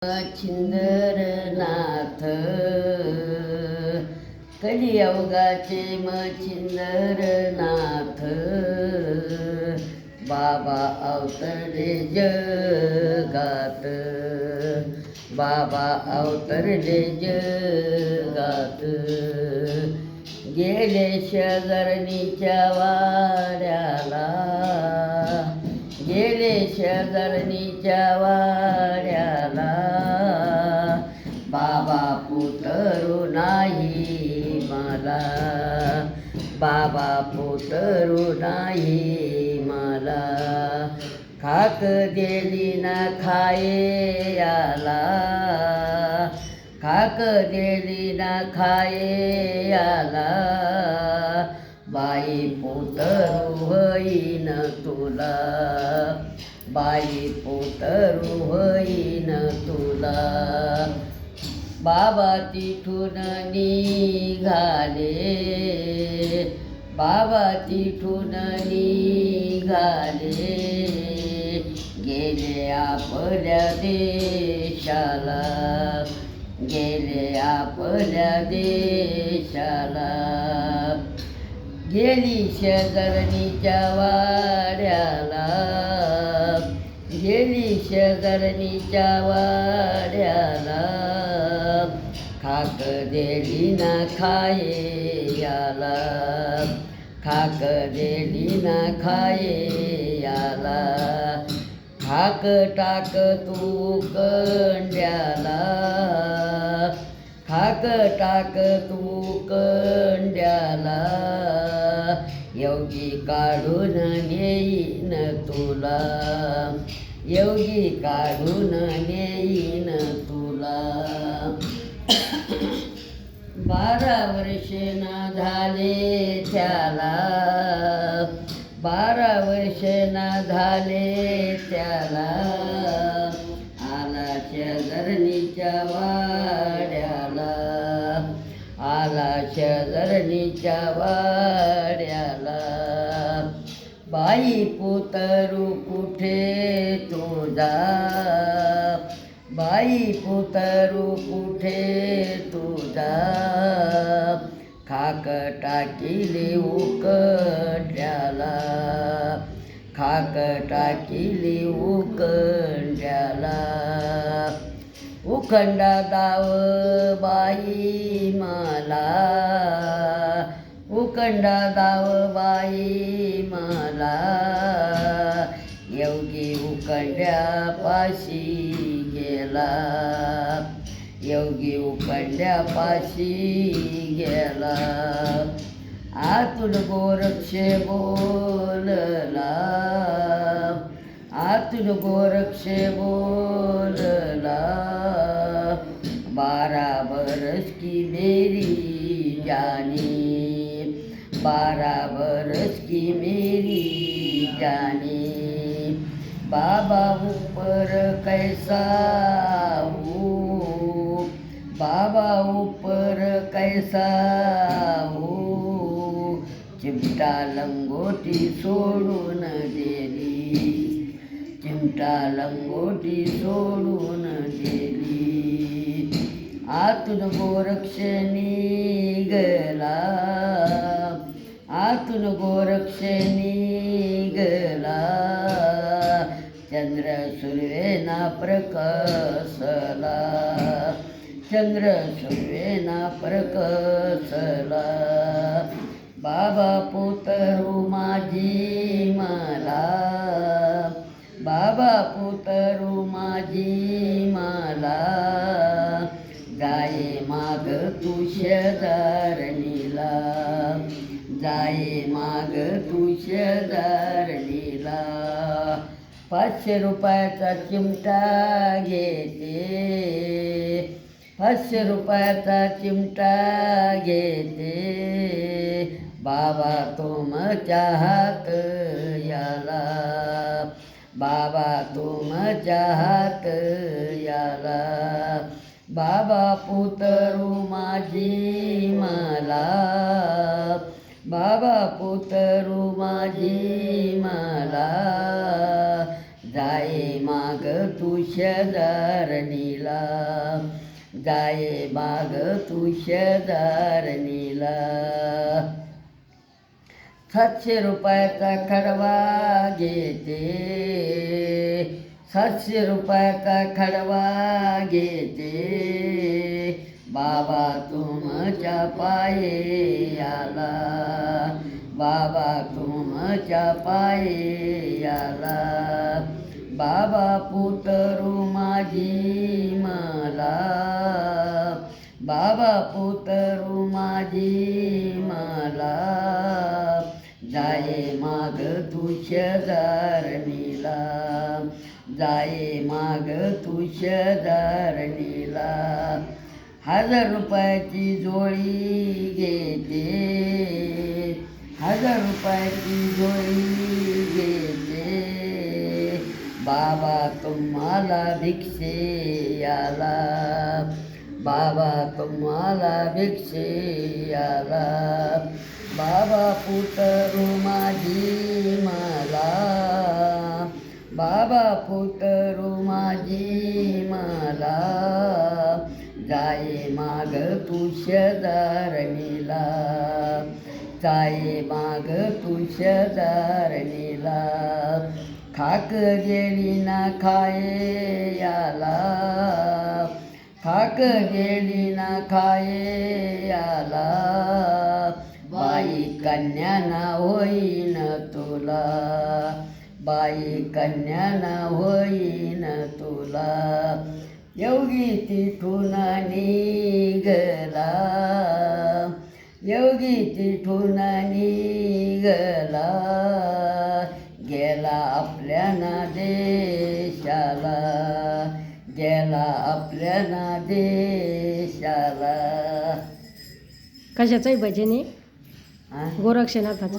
मच्छिंद्रनाथ कलियुगाचे मच्छिंद्रनाथ बाबा अवतरले जगात, बाबा अवतरले जगात. गेले शेजारणीच्या वाड्याला, गेले शेजारणीच्या वाड्याला. बाबा पुतरू नाही मला, बाबा पुतरू नाही मला. खाक दिली ना खाये याला, खाक दिली ना खाये याला. बाई पुतरू होईन तुला, बाई पुतरू होईन तुला. बाबा तिथून निघाले, बाबा तिथून निघाले. गेले आपल्या देशाला, गेले आपल्या देशाला. गेली शेजारणीच्या वाड्याला, गेली शेजारणीच्या वाड्याला. खाक दिली ना खाये याला, खाक दिली ना खाये याला. खाक टाक तू कंड्याला, खाक टाक तू कंड्याला. योगी काढून नेईन तुला, योगी काढून नेईन तुला. 12 वर्षे ना झाले त्याला, 12 वर्षे ना झाले त्याला. आला शेजारणीच्या वाड्याला, आला शेजारणीच्या वाड्याला. बाई पुतरू कुठे तुझा, बाई पुतरू कुठे तुझा. खाक टाकिली उकड्याला, खाक टाकिली उकड्याला. उखंडा दाव बाई मला, उखंडा दाव बाई मला. योगी उखंड्यापाशी गेला, योगी उखंड्यापाशी गेला. आतून गोरक्ष बोलला, आतून गोरक्ष बोलला. 12 बरस की मेरी जानी, 12 बरस की मेरी जानी. बाबा ऊपर कैसा हूँ, बाबा ऊपर कैसा हूँ. चिमटा लंगोटी सोडून दिली, चिमटा लंगोटी सोडून दिली. आतून गोरक्ष निघला, आतून गोरक्ष निघला. चंद्र सुर्वेना प्रकसला, चंद्र सुर्वेना प्रकसला. बाबा पुतरू माझी मला, बाबा पुतरू माझी मला. जाये माग तू शेजारणीला, जाये माग तू शेजारणीला. 500 रुपयाचा चिमटा घेते, 500 रुपयाचा चिमटा घेते. बाबा तुमच्या हात याला, बाबा तुमच्या हात याला. बाबा पुतरू माझी मला, बाबा पुतरू माझी मला. जाये माग तू शेजारणीला जाये माग तू शेजारणीला 700 रुपयाचा खडवा घेते 700 रुपयाचा खडवा घेते बाबा तुमच्या पायी आला बाबा तुमच्या पायी आला बाबा पुतरू माझी मला बाबा पुतरू माझी मला जाये माग तू शेजारणीला जाये माग तू शेजारणीला 1000 रुपयाची जोडी घेते 1000 रुपयाची जोडी घेते बाबा तुम्हाला भिक्षे आला बाबा तुम्हाला भिक्षे आला बाबा पुतरू माझी मला बाबा पुतरू माझी मला जाये माग तू शेजारणीला जाये माग तू शेजारणीला खाक गेली ना खाये याला खाक गेली ना खाये याला बाई कन्या ना होईन तुला बाई कन्या ना होईन तुला योगी तिथून निघला योगी तिथून निघला गेला आपल्या ना देशाला गेला आपल्या ना देशाला कशाचंही भजन आहे गोरक्षनाथाचं.